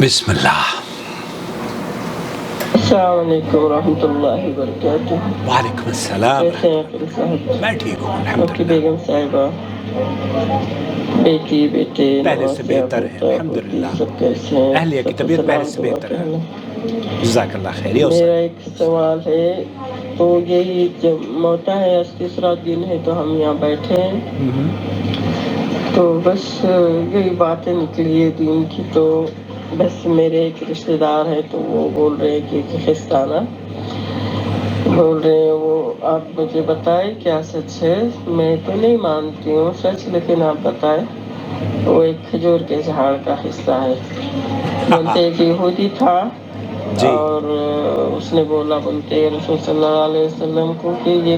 بسم اللہ۔ السلام علیکم ورحمۃ اللہ وبرکاتہ۔ وعلیکم السلام۔ کیسے ہیں عاقل صاحب؟ میں ٹھیک ہوں آپ کی الحمدللہ، بیگم صاحبہ، بیٹی بیٹے، پہلے سے نواسیا بہتر ہے پوتا پوتی الحمدللہ۔ سب کیسے ہیں؟ اہلیہ کی سب کو طبیعت پہلے سلام سے دعا بہتر ہے، کہنا۔ جزاک اللہ خیر۔ اور میرا ایک سوال ہے، تو یہی جب موتا ہے آج تیسرا دن ہے تو ہم یہاں بیٹھے ہیں، تو بس یہی باتیں نکلی ہے دین کی، تو بس میرے ایک رشتہ دار ہے تو وہ بول رہے ہیں کہ خستانہ بول رہے ہیں، وہ آپ مجھے بتائیں کیا سچ ہے؟ میں تو نہیں مانتی ہوں سچ، لیکن آپ بتائیں۔ وہ ایک کھجور کے جھاڑ کا حصہ ہے، بولتے ایک یہودی تھا جی اور اس نے بولا، بولتے رسول صلی اللہ علیہ وسلم کو کہ یہ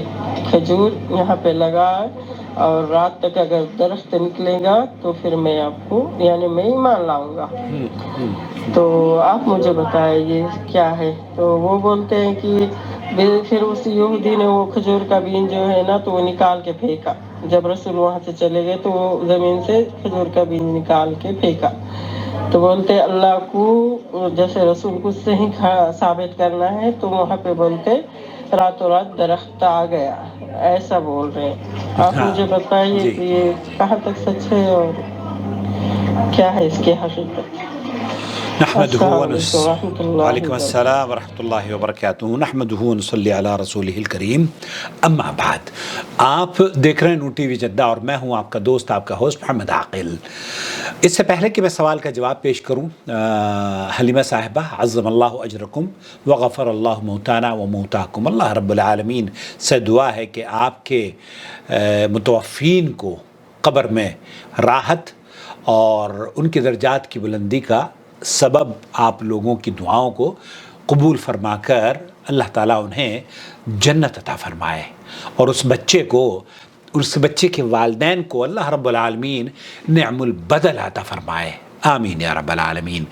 کھجور یہاں پہ لگا ہے اور رات تک اگر درخت نکلے گا تو پھر میں آپ کو یعنی میں ایمان لاؤں گا، تو آپ مجھے بتائیں یہ کیا ہے؟ تو وہ بولتے ہیں کہ پھر اس یہودی نے وہ کھجور کا بین جو ہے نا تو وہ نکال کے پھینکا، جب رسول وہاں سے چلے گئے تو وہ زمین سے کھجور کا بین نکال کے پھینکا، تو بولتے اللہ کو جیسے رسول کو صحیح ثابت کرنا ہے تو وہاں پہ بولتے راتوں رات درخت آ گیا، ایسا بول رہے ہیں۔ آپ ہاں مجھے بتائیے جی۔ کہ یہ کہاں تک سچ ہے اور کیا ہے اس کی حقیقت؟ نحمدہ السلام علیکم ورحمۃ اللہ وعلیکم وبرکاتہ۔ السلام ورحمۃ اللہ وبرکاتہ۔ نحمدہ ونصلی علی رسولہ الکریم، اما بعد۔ آپ دیکھ رہے ہیں نون ٹی وی جدہ اور میں ہوں آپ کا دوست، آپ کا ہوسٹ محمد عاقل۔ اس سے پہلے کہ میں سوال کا جواب پیش کروں، حلیمہ صاحبہ عظم اللہ اجرکم وغفر اللہ موتانا و موتاکم، اللہ رب العالمین سے دعا ہے کہ آپ کے متوفین کو قبر میں راحت اور ان کے درجات کی بلندی کا سبب آپ لوگوں کی دعاؤں کو قبول فرما کر اللہ تعالیٰ انہیں جنت عطا فرمائے، اور اس بچے کے والدین کو اللہ رب العالمین نعم البدل عطا فرمائے، آمین یا رب العالمین۔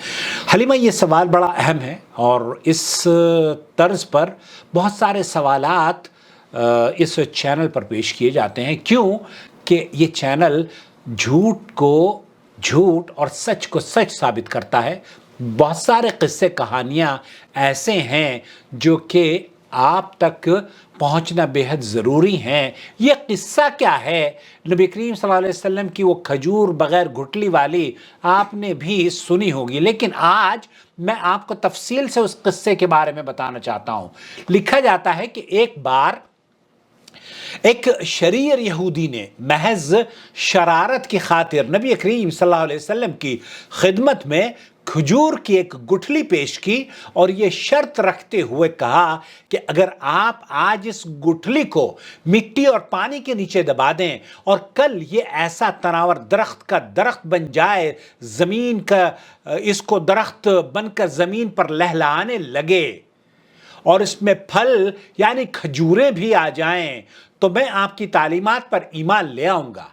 حلیمہ، یہ سوال بڑا اہم ہے اور اس طرز پر بہت سارے سوالات اس چینل پر پیش کیے جاتے ہیں، کیوں کہ یہ چینل جھوٹ کو جھوٹ اور سچ کو سچ ثابت کرتا ہے۔ بہت سارے قصے کہانیاں ایسے ہیں جو کہ آپ تک پہنچنا بے حد ضروری ہیں۔ یہ قصہ کیا ہے؟ نبی کریم صلی اللہ علیہ وسلم کی وہ کھجور بغیر گھٹلی والی آپ نے بھی سنی ہوگی، لیکن آج میں آپ کو تفصیل سے اس قصے کے بارے میں بتانا چاہتا ہوں۔ لکھا جاتا ہے کہ ایک بار ایک شریر یہودی نے محض شرارت کی خاطر نبی کریم صلی اللہ علیہ وسلم کی خدمت میں کھجور کی ایک گٹھلی پیش کی اور یہ شرط رکھتے ہوئے کہا کہ اگر آپ آج اس گٹھلی کو مٹی اور پانی کے نیچے دبا دیں اور کل یہ ایسا تناور درخت بن جائے، زمین کا اس کو درخت بن کر زمین پر لہلانے لگے اور اس میں پھل یعنی کھجوریں بھی آ جائیں، تو میں آپ کی تعلیمات پر ایمان لے آؤں گا،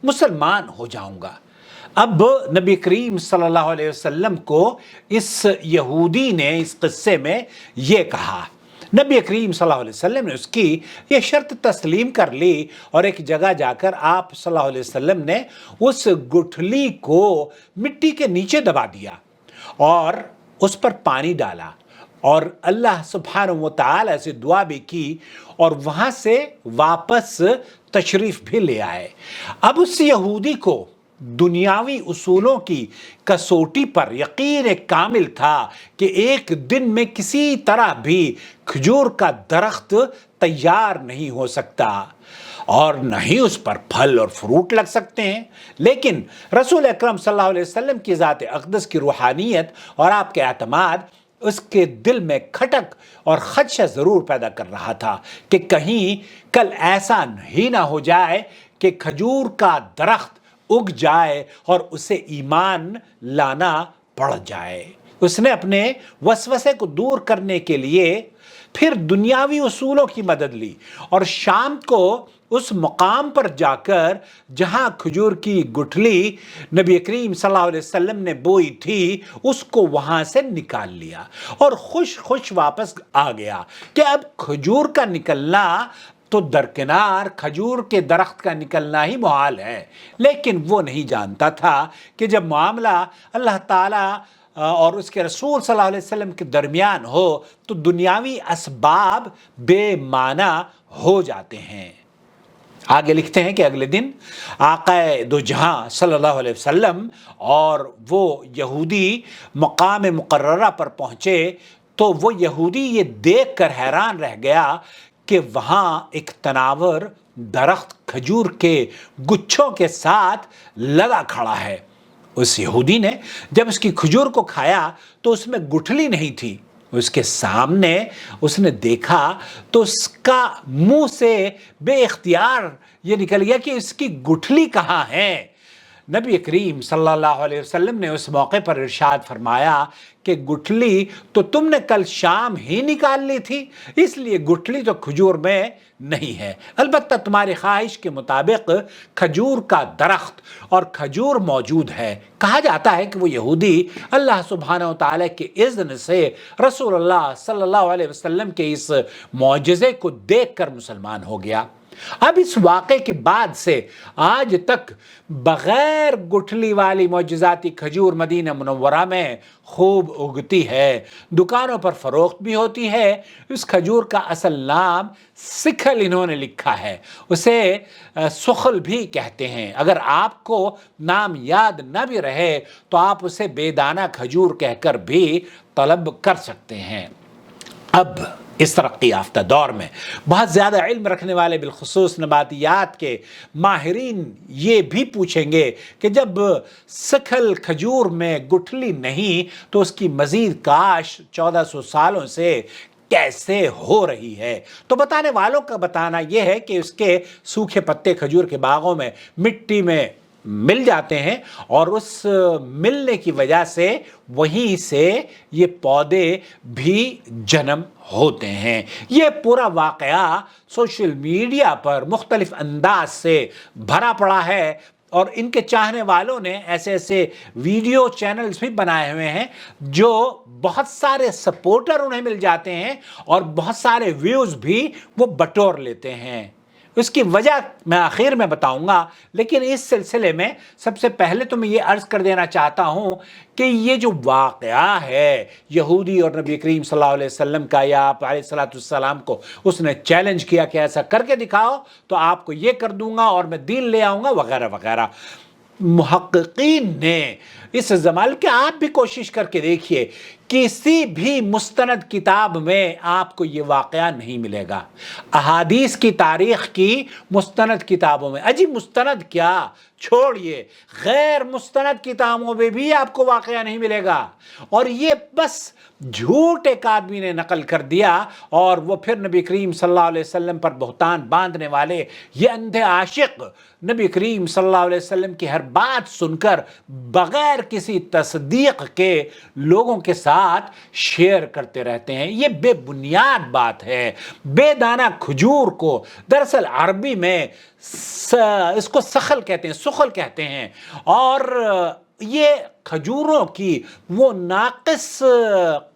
مسلمان ہو جاؤں گا۔ اب نبی کریم صلی اللہ علیہ وسلم کو اس یہودی نے اس قصے میں یہ کہا، نبی کریم صلی اللہ علیہ وسلم نے اس کی یہ شرط تسلیم کر لی اور ایک جگہ جا کر آپ صلی اللہ علیہ وسلم نے اس گٹھلی کو مٹی کے نیچے دبا دیا اور اس پر پانی ڈالا اور اللہ سبحانہ و تعالی سے دعا بھی کی اور وہاں سے واپس تشریف بھی لے آئے۔ اب اس یہودی کو دنیاوی اصولوں کی کسوٹی پر یقین کامل تھا کہ ایک دن میں کسی طرح بھی کھجور کا درخت تیار نہیں ہو سکتا اور نہ ہی اس پر پھل اور فروٹ لگ سکتے ہیں، لیکن رسول اکرم صلی اللہ علیہ وسلم کی ذات اقدس کی روحانیت اور آپ کے اعتماد اس کے دل میں کھٹک اور خدشہ ضرور پیدا کر رہا تھا کہ کہیں کل ایسا ہی نہ ہو جائے کہ کھجور کا درخت اگ جائے اور اسے ایمان لانا پڑ جائے۔ اس نے اپنے وسوسے کو دور کرنے کے لیے پھر دنیاوی اصولوں کی مدد لی اور شام کو اس مقام پر جا کر جہاں کھجور کی گٹھلی نبی کریم صلی اللہ علیہ وسلم نے بوئی تھی اس کو وہاں سے نکال لیا اور خوش واپس آ گیا کہ اب کھجور کا نکلنا تو درکنار کھجور کے درخت کا نکلنا ہی محال ہے، لیکن وہ نہیں جانتا تھا کہ جب معاملہ اللہ تعالیٰ اور اس کے رسول صلی اللہ علیہ وسلم کے درمیان ہو تو دنیاوی اسباب بے معنی ہو جاتے ہیں۔ آگے لکھتے ہیں کہ اگلے دن آقا دو جہاں صلی اللہ علیہ وسلم اور وہ یہودی مقام مقررہ پر پہنچے تو وہ یہودی یہ دیکھ کر حیران رہ گیا کہ وہاں ایک تناور درخت کھجور کے گچھوں کے ساتھ لگا کھڑا ہے۔ اس یہودی نے جب اس کی کھجور کو کھایا تو اس میں گٹھلی نہیں تھی۔ اس کے سامنے اس نے دیکھا تو اس کا منہ سے بے اختیار یہ نکل گیا کہ اس کی گٹھلی کہاں ہے۔ نبی کریم صلی اللہ علیہ وسلم نے اس موقع پر ارشاد فرمایا کہ گٹھلی تو تم نے کل شام ہی نکال لی تھی، اس لیے گٹھلی تو کھجور میں نہیں ہے، البتہ تمہاری خواہش کے مطابق کھجور کا درخت اور کھجور موجود ہے۔ کہا جاتا ہے کہ وہ یہودی اللہ سبحانہ و تعالیٰ کے اذن سے رسول اللہ صلی اللہ علیہ وسلم کے اس معجزے کو دیکھ کر مسلمان ہو گیا۔ اب اس واقعے کے بعد سے آج تک بغیر گٹھلی والی معجزاتی کھجور مدینہ منورہ میں خوب اگتی ہے، دکانوں پر فروخت بھی ہوتی ہے۔ اس کھجور کا اصل نام سکھل انہوں نے لکھا ہے، اسے سخل بھی کہتے ہیں۔ اگر آپ کو نام یاد نہ بھی رہے تو آپ اسے بے دانہ کھجور کہہ کر بھی طلب کر سکتے ہیں۔ اب اس ترقی یافتہ دور میں بہت زیادہ علم رکھنے والے بالخصوص نباتیات کے ماہرین یہ بھی پوچھیں گے کہ جب سکھل کھجور میں گٹھلی نہیں تو اس کی مزید کاش 1400 سالوں سے کیسے ہو رہی ہے؟ تو بتانے والوں کا بتانا یہ ہے کہ اس کے سوکھے پتے کھجور کے باغوں میں مٹی میں مل جاتے ہیں اور اس ملنے کی وجہ سے وہیں سے یہ پودے بھی جنم ہوتے ہیں۔ یہ پورا واقعہ سوشل میڈیا پر مختلف انداز سے بھرا پڑا ہے اور ان کے چاہنے والوں نے ایسے ایسے ویڈیو چینلز بھی بنائے ہوئے ہیں جو بہت سارے سپورٹر انہیں مل جاتے ہیں اور بہت سارے ویوز بھی وہ بٹور لیتے ہیں۔ اس کی وجہ میں آخر میں بتاؤں گا، لیکن اس سلسلے میں سب سے پہلے تو میں یہ عرض کر دینا چاہتا ہوں کہ یہ جو واقعہ ہے یہودی اور نبی کریم صلی اللہ علیہ وسلم کا، یا آپ علیہ السلام کو اس نے چیلنج کیا کہ ایسا کر کے دکھاؤ تو آپ کو یہ کر دوں گا اور میں دین لے آؤں گا وغیرہ وغیرہ، محققین نے اس زمانے کہ آپ بھی کوشش کر کے دیکھیے کسی بھی مستند کتاب میں آپ کو یہ واقعہ نہیں ملے گا۔ احادیث کی تاریخ کی مستند کتابوں میں، مستند کیا چھوڑیے، غیر مستند کتابوں میں بھی آپ کو واقعہ نہیں ملے گا، اور یہ بس جھوٹ ایک آدمی نے نقل کر دیا اور وہ پھر نبی کریم صلی اللہ علیہ وسلم پر بہتان باندھنے والے یہ اندھے عاشق نبی کریم صلی اللہ علیہ وسلم کی ہر بات سن کر بغیر کسی تصدیق کے لوگوں کے ساتھ شیئر کرتے رہتے ہیں۔ یہ بے بنیاد بات ہے۔ بے دانہ کھجور کو دراصل عربی میں اس کو سخل کہتے ہیں، سخل کہتے ہیں، اور یہ کھجوروں کی وہ ناقص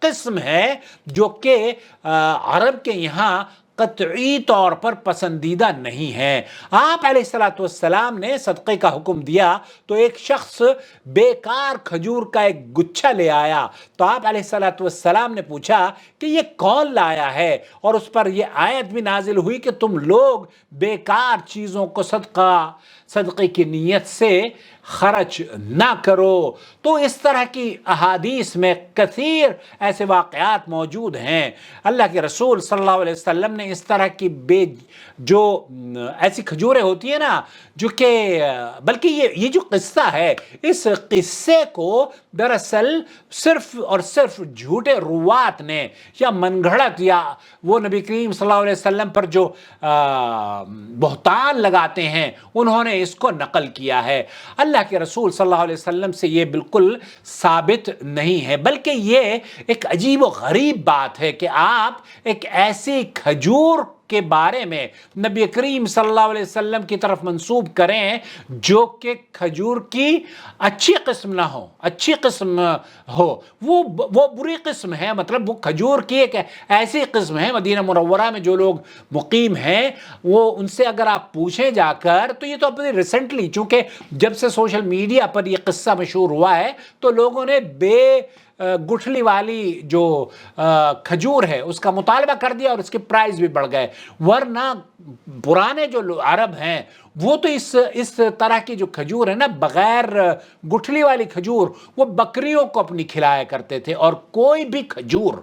قسم ہے جو کہ عرب کے یہاں قطعی طور پر پسندیدہ نہیں ہے۔ آپ علیہ السلام نے صدقے کا حکم دیا تو ایک شخص بیکار کھجور کا ایک گچھا لے آیا تو آپ علیہ السلام نے پوچھا کہ یہ کون لایا ہے، اور اس پر یہ آیت بھی نازل ہوئی کہ تم لوگ بیکار چیزوں کو صدقے کی نیت سے خرچ نہ کرو۔ تو اس طرح کی احادیث میں کثیر ایسے واقعات موجود ہیں۔ اللہ کے رسول صلی اللہ علیہ وسلم نے اس طرح کی جو ایسی کھجوریں ہوتی ہیں نا، جو کہ بلکہ یہ جو قصہ ہے، اس قصے کو دراصل صرف اور صرف جھوٹے روات نے یا من گھڑت یا وہ نبی کریم صلی اللہ علیہ وسلم پر جو بہتان لگاتے ہیں انہوں نے اس کو نقل کیا ہے۔ اللہ کے رسول صلی اللہ علیہ وسلم سے یہ بالکل ثابت نہیں ہے، بلکہ یہ ایک عجیب و غریب بات ہے کہ آپ ایک ایسی کھجور کے بارے میں نبی کریم صلی اللہ علیہ وسلم کی طرف منسوب کریں جو کہ کھجور کی اچھی قسم نہ ہو، اچھی قسم ہو، وہ بری قسم ہے، مطلب وہ کھجور کی ایک ایسی قسم ہے۔ مدینہ منورہ میں جو لوگ مقیم ہیں وہ ان سے اگر آپ پوچھیں جا کر، تو یہ تو اپنی ریسنٹلی چونکہ جب سے سوشل میڈیا پر یہ قصہ مشہور ہوا ہے تو لوگوں نے گٹھلی والی جو کھجور ہے اس کا مطالبہ کر دیا اور اس کے پرائز بھی بڑھ گئے، ورنہ پرانے جو عرب ہیں وہ تو اس طرح کی جو کھجور ہے نا، بغیر گٹھلی والی کھجور، وہ بکریوں کو اپنی کھلایا کرتے تھے. اور کوئی بھی کھجور،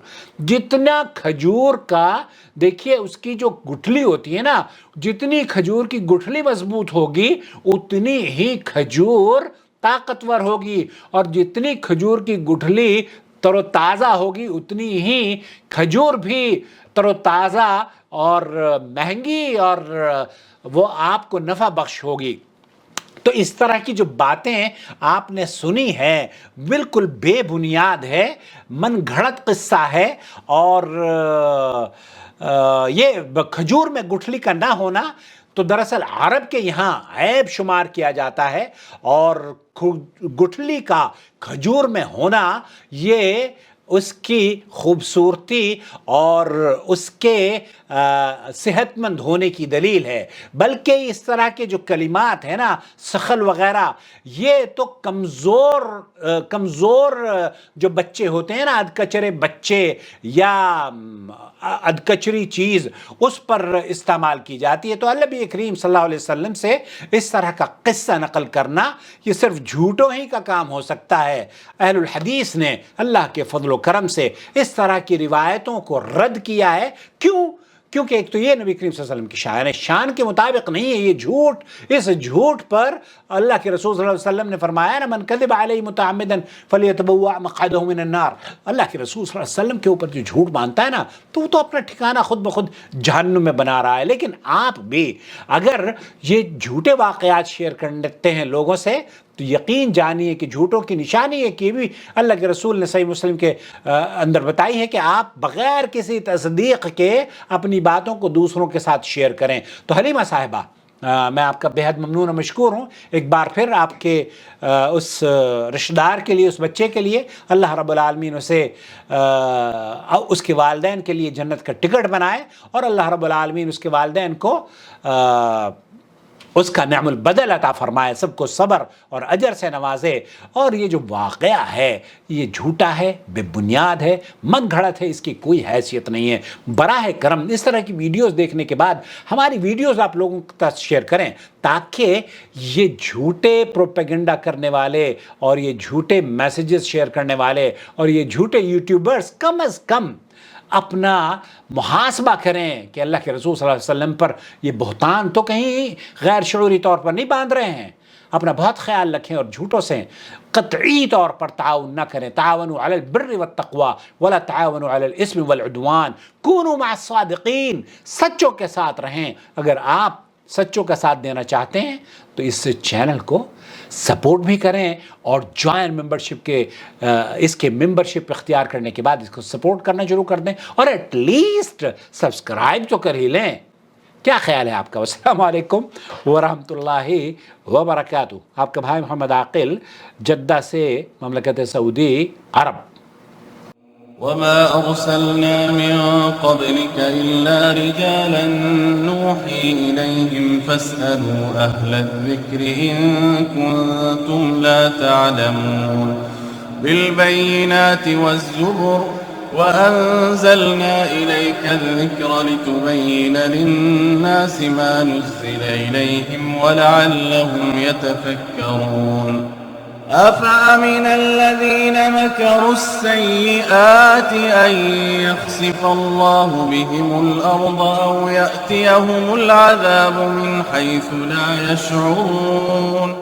جتنا کھجور کا دیکھیے اس کی جو گٹھلی ہوتی ہے نا، جتنی کھجور کی گٹھلی مضبوط ہوگی اتنی ہی کھجور طاقتور ہوگی، اور جتنی کھجور کی گٹھلی تر و تازہ ہوگی اتنی ہی کھجور بھی تر و تازہ اور مہنگی اور وہ آپ کو نفع بخش ہوگی. تو اس طرح کی جو باتیں آپ نے سنی ہے بالکل بے بنیاد ہے، من گھڑت قصہ ہے. اور یہ کھجور میں گٹھلی کا نہ ہونا تو دراصل عرب کے یہاں عیب شمار کیا جاتا ہے، اور گٹھلی کا کھجور میں ہونا یہ اس کی خوبصورتی اور اس کے صحت مند ہونے کی دلیل ہے. بلکہ اس طرح کے جو کلمات ہیں نا، سخل وغیرہ، یہ تو کمزور جو بچے ہوتے ہیں نا، ادکچرے بچے یا ادکچری چیز، اس پر استعمال کی جاتی ہے. تو نبی کریم صلی اللہ علیہ وسلم سے اس طرح کا قصہ نقل کرنا یہ صرف جھوٹوں ہی کا کام ہو سکتا ہے. اہل الحدیث نے اللہ کے فضل و کرم سے اس طرح کی روایتوں کو رد کیا ہے. کیونکہ ایک تو یہ نبی کریم صلی اللہ علیہ وسلم کی شان کے مطابق نہیں ہے یہ جھوٹ. اس جھوٹ پر اللہ کے رسول صلی اللہ علیہ وسلم نے فرمایا نا، من کذب علی متعمدا فلیتبوأ مقعدہ من النار. اللہ کے رسول صلی اللہ علیہ وسلم کے اوپر جو جھوٹ باندھتا ہے نا، تو وہ تو اپنا ٹھکانہ خود بخود جہنم میں بنا رہا ہے. لیکن آپ بھی اگر یہ جھوٹے واقعات شیئر کرتے ہیں لوگوں سے تو یقین جانیے کہ جھوٹوں کی نشانی ہے کہ بھی اللہ کے رسول نے صحیح مسلم کے اندر بتائی ہے کہ آپ بغیر کسی تصدیق کے اپنی باتوں کو دوسروں کے ساتھ شیئر کریں. تو حلیمہ صاحبہ، میں آپ کا بہت ممنون و مشکور ہوں. ایک بار پھر آپ کے اس رشتہ دار کے لیے، اس بچے کے لیے اللہ رب العالمین اسے اس کے والدین کے لیے جنت کا ٹکٹ بنائے، اور اللہ رب العالمین اس کے والدین کو اس کا نعم البدل عطا فرمائے، سب کو صبر اور اجر سے نوازے. اور یہ جو واقعہ ہے یہ جھوٹا ہے، بے بنیاد ہے، من گھڑت ہے، اس کی کوئی حیثیت نہیں ہے. براہ کرم اس طرح کی ویڈیوز دیکھنے کے بعد ہماری ویڈیوز آپ لوگوں کے ساتھ شیئر کریں، تاکہ یہ جھوٹے پروپیگنڈا کرنے والے اور یہ جھوٹے میسیجز شیئر کرنے والے اور یہ جھوٹے یوٹیوبرز کم از کم اپنا محاسبہ کریں کہ اللہ کے رسول صلی اللہ علیہ وسلم پر یہ بہتان تو کہیں غیر شعوری طور پر نہیں باندھ رہے ہیں. اپنا بہت خیال رکھیں اور جھوٹوں سے قطعی طور پر تعاون نہ کریں. تعاونوا علی البر والتقوی ولا تعاونوا علی الاسم والعدوان کونوا مع الصادقین. سچوں کے ساتھ رہیں. اگر آپ سچوں کا ساتھ دینا چاہتے ہیں تو اس چینل کو سپورٹ بھی کریں، اور جوائن ممبرشپ کے اس کے ممبرشپ اختیار کرنے کے بعد اس کو سپورٹ کرنا شروع کر دیں، اور ایٹ لیسٹ سبسکرائب تو کر ہی لیں. کیا خیال ہے آپ کا؟ السلام علیکم ورحمۃ اللہ وبرکاتہ. آپ کا بھائی محمد عاقل، جدہ سے، مملکت سعودی عرب. وما أرسلنا من قبلك إلا رجالا نوحي إليهم فاسألوا أهل الذكر إن كنتم لا تعلمون. بالبينات والزبر وأنزلنا إليك الذكر لتبين للناس ما نزل إليهم ولعلهم يتفكرون. أفأمن الذين مكروا السيئات أن يخسف الله بهم الأرض أو يأتيهم العذاب من حيث لا يشعرون.